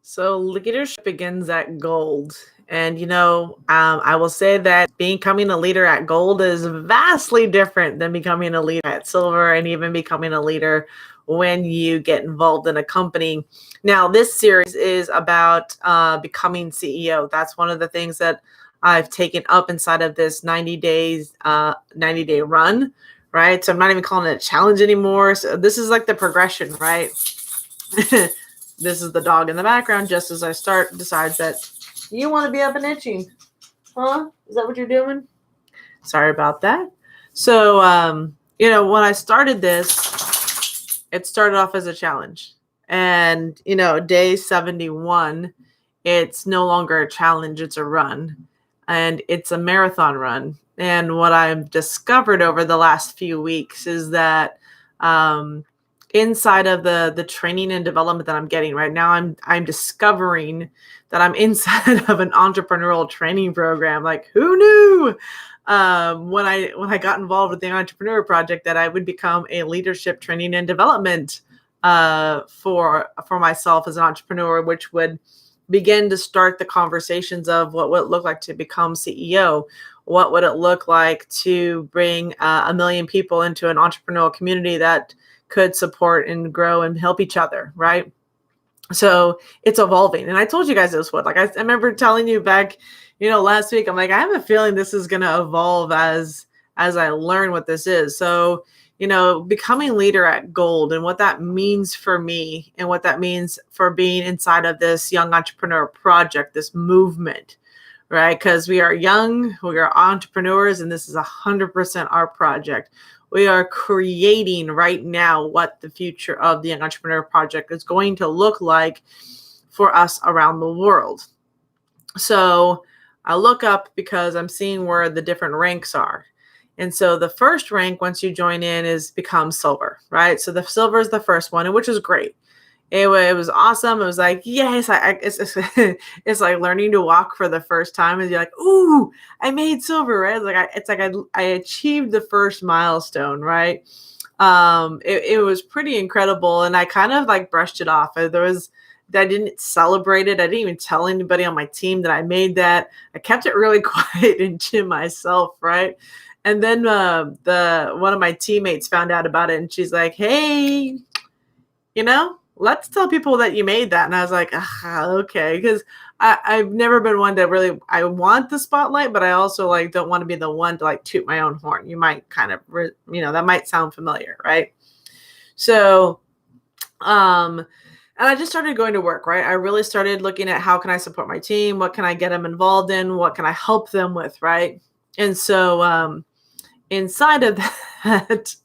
So leadership begins at gold. And, I will say that becoming a leader at gold is vastly different than becoming a leader at silver and even becoming a leader when you get involved in a company. Now, this series is about becoming CEO. That's one of the things that I've taken up inside of this 90 day run, right? So I'm not even calling it a challenge anymore. So this is like the progression, right? This is the dog in the background just as I start decides that you want to be up and itching. Huh? Is that what you're doing? Sorry about that. So, when I started this, it started off as a challenge. And, day 71, it's no longer a challenge, it's a run. And it's a marathon run. And what I've discovered over the last few weeks is that inside of the training and development that I'm getting right now, I'm discovering that I'm inside of an entrepreneurial training program. Like, who knew when I got involved with the Entrepreneur Project that I would become a leadership training and development for myself as an entrepreneur, which would begin to start the conversations of what would it look like to become CEO. What would it look like to bring 1 million people into an entrepreneurial community that could support and grow and help each other, right? So it's evolving. And I told you guys this would. Like I remember telling you back, last week, I'm like, I have a feeling this is going to evolve as I learn what this is. So, becoming leader at gold and what that means for me and what that means for being inside of this young entrepreneur project, this movement, right? Because we are young, we are entrepreneurs, and this is 100% our project. We are creating right now what the future of the Young Entrepreneur Project is going to look like for us around the world. So I look up because I'm seeing where the different ranks are. And so the first rank, once you join in, is become silver, right? So the silver is the first one, which is great. It was awesome. It was like, yes, it's like learning to walk for the first time. And you're like, ooh, I made silver, right? It's like I achieved the first milestone, right? It was pretty incredible. And I kind of like brushed it off. I didn't celebrate it. I didn't even tell anybody on my team that I made that. I kept it really quiet and to myself, right? And then one of my teammates found out about it and she's like, hey, let's tell people that you made that. And I was like, okay. Because I've never been one to really, I want the spotlight, but I also like don't want to be the one to like toot my own horn. You might kind of, that might sound familiar, right? So, and I just started going to work, right? I really started looking at how can I support my team? What can I get them involved in? What can I help them with, right? And so, inside of that,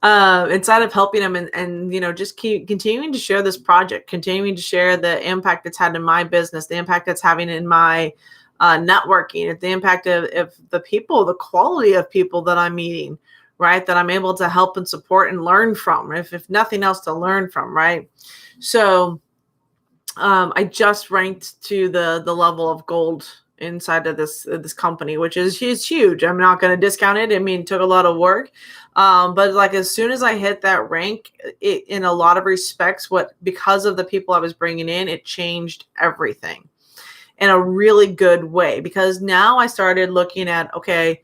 inside of helping them and just keep continuing to share this project, continuing to share the impact it's had in my business, the impact it's having in my networking, the impact of the people, the quality of people that I'm meeting, right? That I'm able to help and support and learn from, if nothing else to learn from, right? So I just ranked to the level of gold inside of this company, which is huge. I'm not going to discount it. I mean, it took a lot of work. But like as soon as I hit that rank, in a lot of respects, because of the people I was bringing in, it changed everything in a really good way. Because now I started looking at, okay,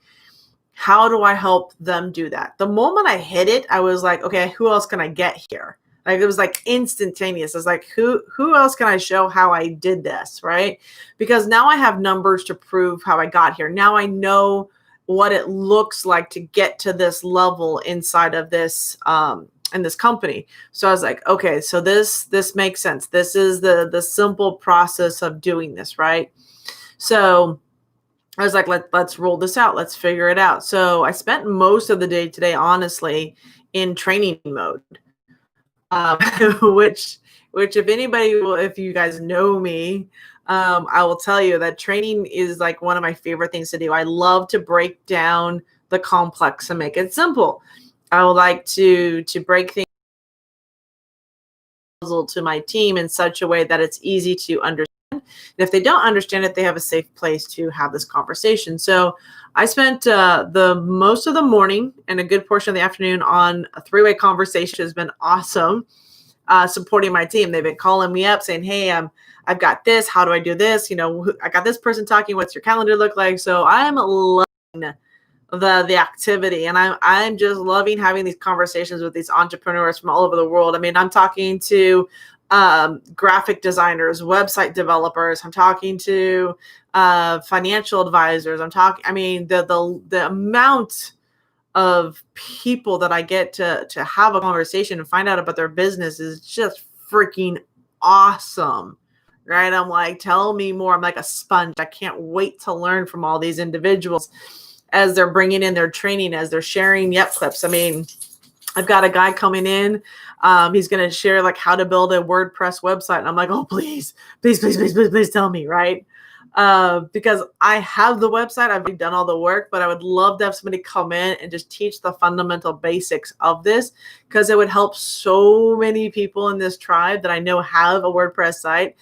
how do I help them do that? The moment I hit it, I was like, okay, who else can I get here? Like it was like instantaneous. It's like, who else can I show how I did this, right? Because now I have numbers to prove how I got here. Now I know what it looks like to get to this level inside of this in this company. So I was like, okay, so this makes sense. This is the simple process of doing this, right? So I was like, let's roll this out. Let's figure it out. So I spent most of the day today, honestly, in training mode. Which if you guys know me, I will tell you that training is like one of my favorite things to do. I love to break down the complex and make it simple. I would like to break things to my team in such a way that it's easy to understand. And if they don't understand it, they have a safe place to have this conversation. So I spent the most of the morning and a good portion of the afternoon on a 3-way conversation. Has been awesome. supporting my team. They've been calling me up saying, hey, I've got this. How do I do this? I got this person talking. What's your calendar look like? So I'm loving the activity, and I'm just loving having these conversations with these entrepreneurs from all over the world. I mean, I'm talking to graphic designers, website developers. I'm talking to financial advisors. The amount of people that I get to have a conversation and find out about their business is just freaking awesome. Right? I'm like, tell me more. I'm like a sponge. I can't wait to learn from all these individuals as they're bringing in their training, as they're sharing Yep clips. I mean, I've got a guy coming in. He's going to share like how to build a WordPress website. And I'm like, oh, please tell me, right? Because I have the website. I've already done all the work, but I would love to have somebody come in and just teach the fundamental basics of this, because it would help so many people in this tribe that I know have a WordPress site.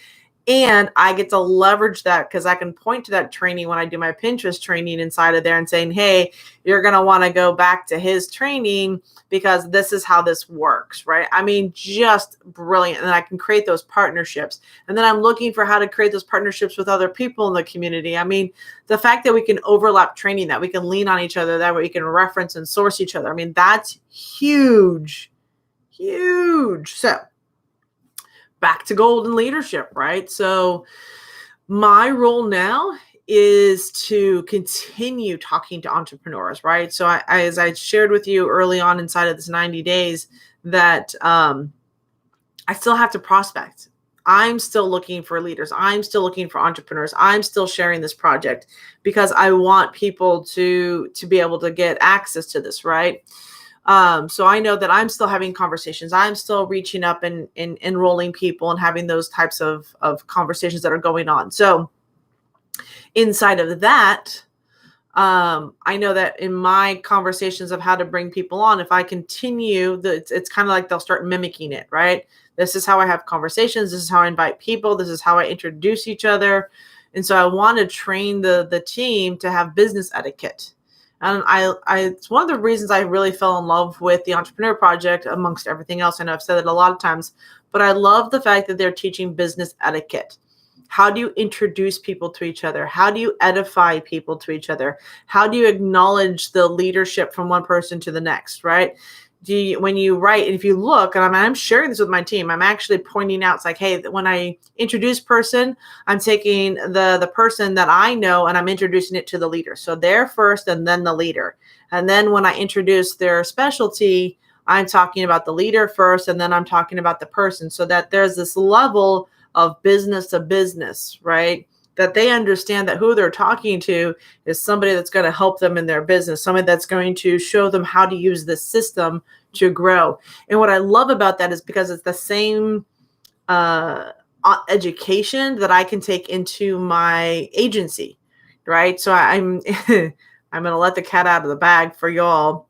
And I get to leverage that because I can point to that training when I do my Pinterest training inside of there and saying, hey, you're going to want to go back to his training because this is how this works, right? I mean, just brilliant. And I can create those partnerships. And then I'm looking for how to create those partnerships with other people in the community. I mean, the fact that we can overlap training, that we can lean on each other, that we can reference and source each other. I mean, that's huge, huge. So back to golden leadership, right? So my role now is to continue talking to entrepreneurs, right? So as I shared with you early on inside of this 90 days, that I still have to prospect. I'm still looking for leaders. I'm still looking for entrepreneurs. I'm still sharing this project because I want people to be able to get access to this, right? So I know that I'm still having conversations. I'm still reaching up and enrolling people and having those types of conversations that are going on. So inside of that, I know that in my conversations of how to bring people on, if I continue, it's kind of like they'll start mimicking it, right? This is how I have conversations. This is how I invite people. This is how I introduce each other. And so I want to train the team to have business etiquette. And it's one of the reasons I really fell in love with the Entrepreneur Project amongst everything else. I know I've said it a lot of times, but I love the fact that they're teaching business etiquette. How do you introduce people to each other? How do you edify people to each other? How do you acknowledge the leadership from one person to the next, right? When you write, and if you look, and I'm sharing this with my team, I'm actually pointing out, it's like, hey, when I introduce person, I'm taking the person that I know and I'm introducing it to the leader. So they're first and then the leader. And then when I introduce their specialty, I'm talking about the leader first, and then I'm talking about the person, so that there's this level of business to business, right? That they understand that who they're talking to is somebody that's going to help them in their business, somebody that's going to show them how to use the system to grow. And what I love about that is because it's the same education that I can take into my agency, right? So I'm I'm going to let the cat out of the bag for y'all.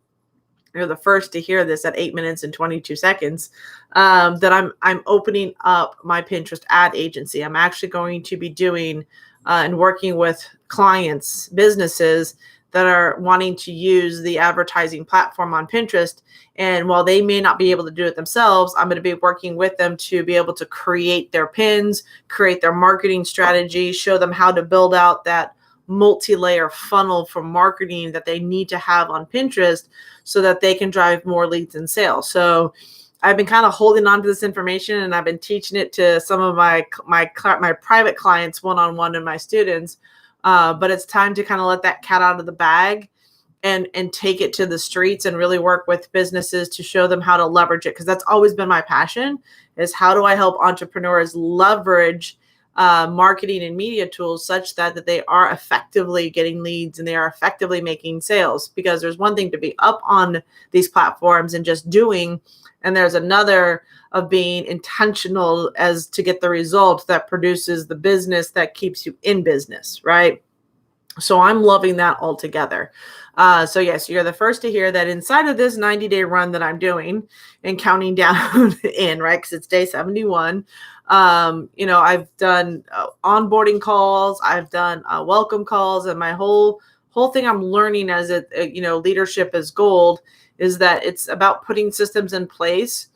You're the first to hear this at 8 minutes and 22 seconds, that I'm opening up my Pinterest ad agency. I'm actually going to be doing and working with clients, businesses that are wanting to use the advertising platform on Pinterest. And while they may not be able to do it themselves, I'm going to be working with them to be able to create their pins, create their marketing strategy, show them how to build out that multi-layer funnel for marketing that they need to have on Pinterest so that they can drive more leads and sales. So I've been kind of holding on to this information, and I've been teaching it to some of my private clients one-on-one and my students. But it's time to kind of let that cat out of the bag and take it to the streets and really work with businesses to show them how to leverage it. Because that's always been my passion, is how do I help entrepreneurs leverage marketing and media tools such that they are effectively getting leads and they are effectively making sales. Because there's one thing to be up on these platforms and just doing, and there's another of being intentional as to get the result that produces the business that keeps you in business, right? So I'm loving that altogether. So yes, you're the first to hear that inside of this 90-day run that I'm doing and counting down in, right? Because it's day 71. I've done onboarding calls, I've done welcome calls, and my whole thing I'm learning as leadership is gold is that it's about putting systems in place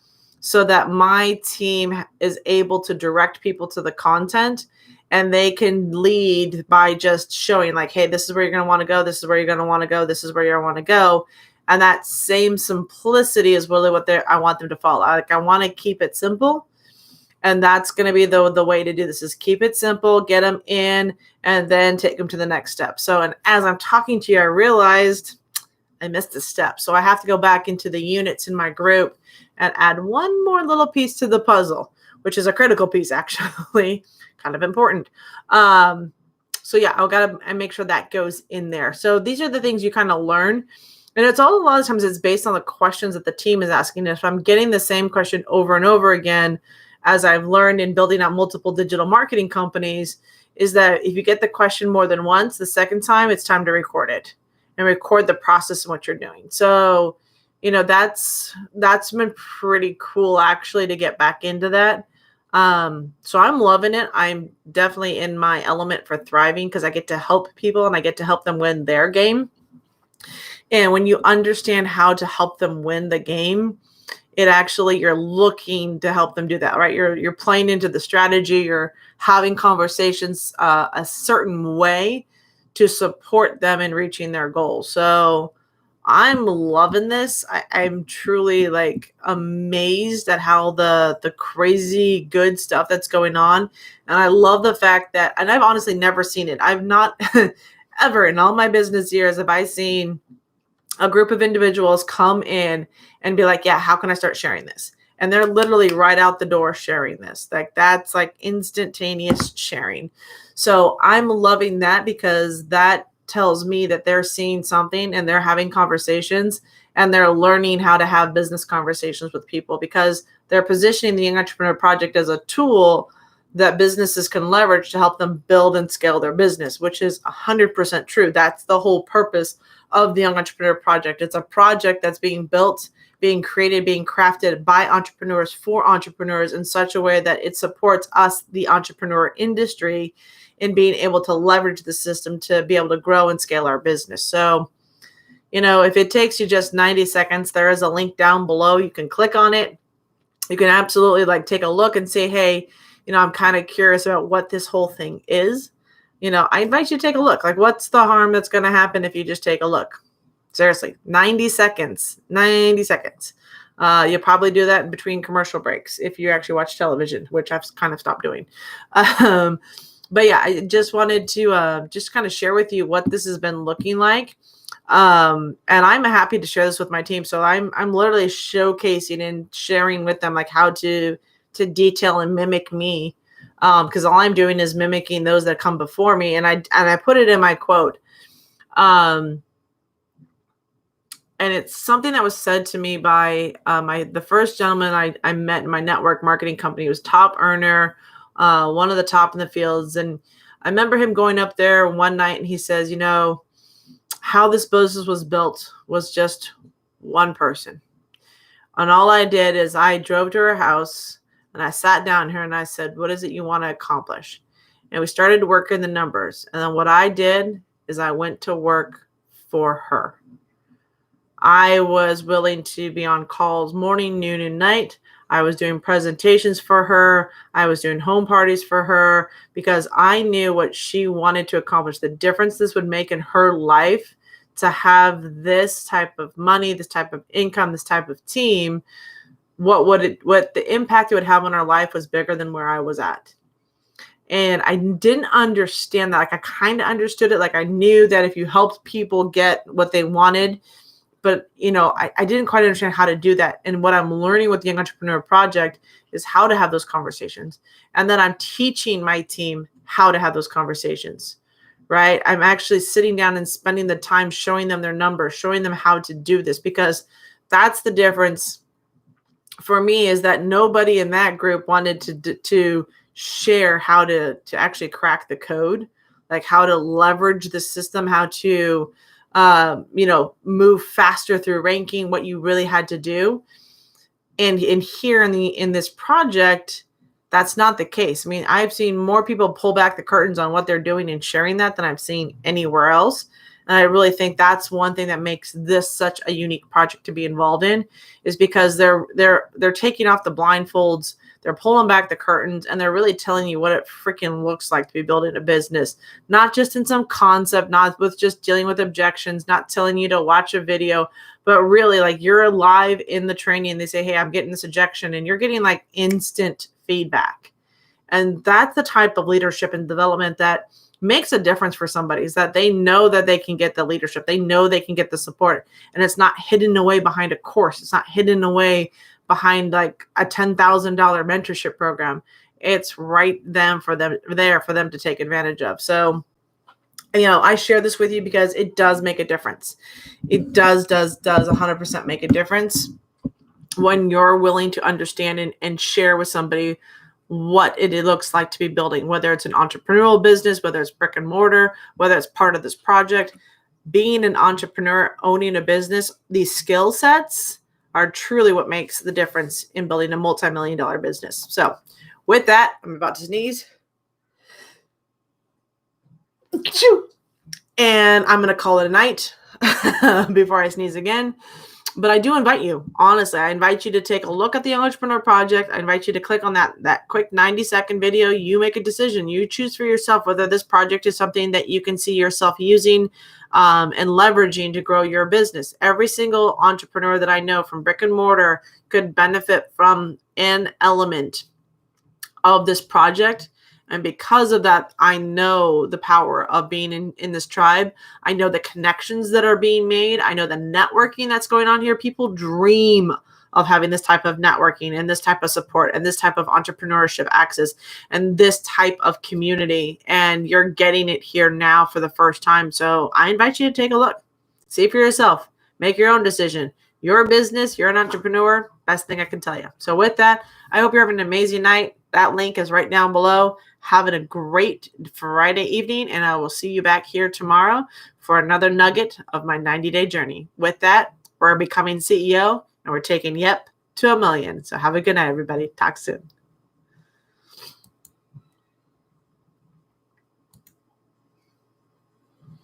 so that my team is able to direct people to the content, and they can lead by just showing like, hey, this is where you're going to want to go. This is where you're going to want to go. This is where you want to go. And that same simplicity is really what I want them to follow. Like, I want to keep it simple. And that's going to be the way to do this, is keep it simple, get them in, and then take them to the next step. So, and as I'm talking to you, I realized I missed a step. So I have to go back into the units in my group and add one more little piece to the puzzle, which is a critical piece, actually, kind of important. So yeah, I make sure that goes in there. So these are the things you kind of learn. And it's all, a lot of times it's based on the questions that the team is asking. If I'm getting the same question over and over again, as I've learned in building out multiple digital marketing companies, is that if you get the question more than once, the second time, it's time to record it and record the process and what you're doing. So, that's been pretty cool, actually, to get back into that. So I'm loving it. I'm definitely in my element for thriving, because I get to help people and I get to help them win their game. And when you understand how to help them win the game, it actually, you're looking to help them do that, right? You're playing into the strategy. You're having conversations a certain way to support them in reaching their goals. So I'm loving this. I'm truly like amazed at how the crazy good stuff that's going on. And I love the fact that, and I've honestly never seen it. I've not ever in all my business years have I seen a group of individuals come in and be like, yeah, how can I start sharing this? And they're literally right out the door sharing this. Like, that's like instantaneous sharing. So I'm loving that, because that tells me that they're seeing something and they're having conversations and they're learning how to have business conversations with people, because they're positioning the Young Entrepreneur Project as a tool that businesses can leverage to help them build and scale their business, which is 100% true. That's the whole purpose of the Young Entrepreneur Project. It's a project that's being built, being created, being crafted by entrepreneurs for entrepreneurs in such a way that it supports us, the entrepreneur industry, in being able to leverage the system to be able to grow and scale our business. So, if it takes you just 90 seconds, there is a link down below. You can click on it. You can absolutely take a look and say, hey, I'm kind of curious about what this whole thing is. I invite you to take a look. Like, what's the harm that's going to happen if you just take a look? Seriously, 90 seconds. You'll probably do that in between commercial breaks if you actually watch television, which I've kind of stopped doing. But yeah, I just wanted to just kind of share with you what this has been looking like. And I'm happy to share this with my team. So I'm literally showcasing and sharing with them like how to detail and mimic me. Because all I'm doing is mimicking those that come before me. And I put it in my quote. And it's something that was said to me by the first gentleman I met in my network marketing company. He was top earner, one of the top in the fields. And I remember him going up there one night and he says, how this business was built was just one person. And all I did is I drove to her house and I sat down here and I said, what is it you want to accomplish? And we started working the numbers. And then what I did is I went to work for her. I was willing to be on calls morning, noon, and night. I was doing presentations for her. I was doing home parties for her, because I knew what she wanted to accomplish, the difference this would make in her life to have this type of money, this type of income, this type of team. What the impact it would have on her life was bigger than where I was at. And I didn't understand that. Like, I kind of understood it. Like, I knew that if you helped people get what they wanted, but, I didn't quite understand how to do that. And what I'm learning with the Young Entrepreneur Project is how to have those conversations. And then I'm teaching my team how to have those conversations, right? I'm actually sitting down and spending the time showing them their numbers, showing them how to do this, because that's the difference for me, is that nobody in that group wanted to share how to actually crack the code, like how to leverage the system, how to move faster through ranking, what you really had to do. And here in this project, that's not the case. I mean, I've seen more people pull back the curtains on what they're doing and sharing that than I've seen anywhere else. And I really think that's one thing that makes this such a unique project to be involved in, is because they're taking off the blindfolds, they're pulling back the curtains, and they're really telling you what it freaking looks like to be building a business. Not just in some concept, not with just dealing with objections, not telling you to watch a video, but really like you're live in the training and they say, hey, I'm getting this objection, and you're getting like instant feedback. And that's the type of leadership and development that makes a difference for somebody, is that they know that they can get the leadership. They know they can get the support, and it's not hidden away behind a course. It's not hidden away behind like a $10,000 mentorship program. It's right there for them to take advantage of. So, I share this with you because it does make a difference. It does 100% make a difference when you're willing to understand and share with somebody what it looks like to be building, whether it's an entrepreneurial business, whether it's brick and mortar, whether it's part of this project. Being an entrepreneur, owning a business, these skill sets are truly what makes the difference in building a multi-million-dollar business. So with that, I'm about to sneeze. And I'm going to call it a night before I sneeze again. But I do invite you, honestly, I invite you to take a look at the Entrepreneur Project. I invite you to click on that quick 90-second video. You make a decision. You choose for yourself whether this project is something that you can see yourself using and leveraging to grow your business. Every single entrepreneur that I know from brick and mortar could benefit from an element of this project. And because of that, I know the power of being in this tribe. I know the connections that are being made. I know the networking that's going on here. People dream of having this type of networking and this type of support and this type of entrepreneurship access and this type of community. And you're getting it here now for the first time. So I invite you to take a look. See for yourself. Make your own decision. You're a business. You're an entrepreneur. Best thing I can tell you. So with that, I hope you're having an amazing night. That link is right down below. Having a great Friday evening, and I will see you back here tomorrow for another nugget of my 90-day journey. With that, we're becoming CEO, and we're taking YEP to $1 million. So have a good night, everybody. Talk soon.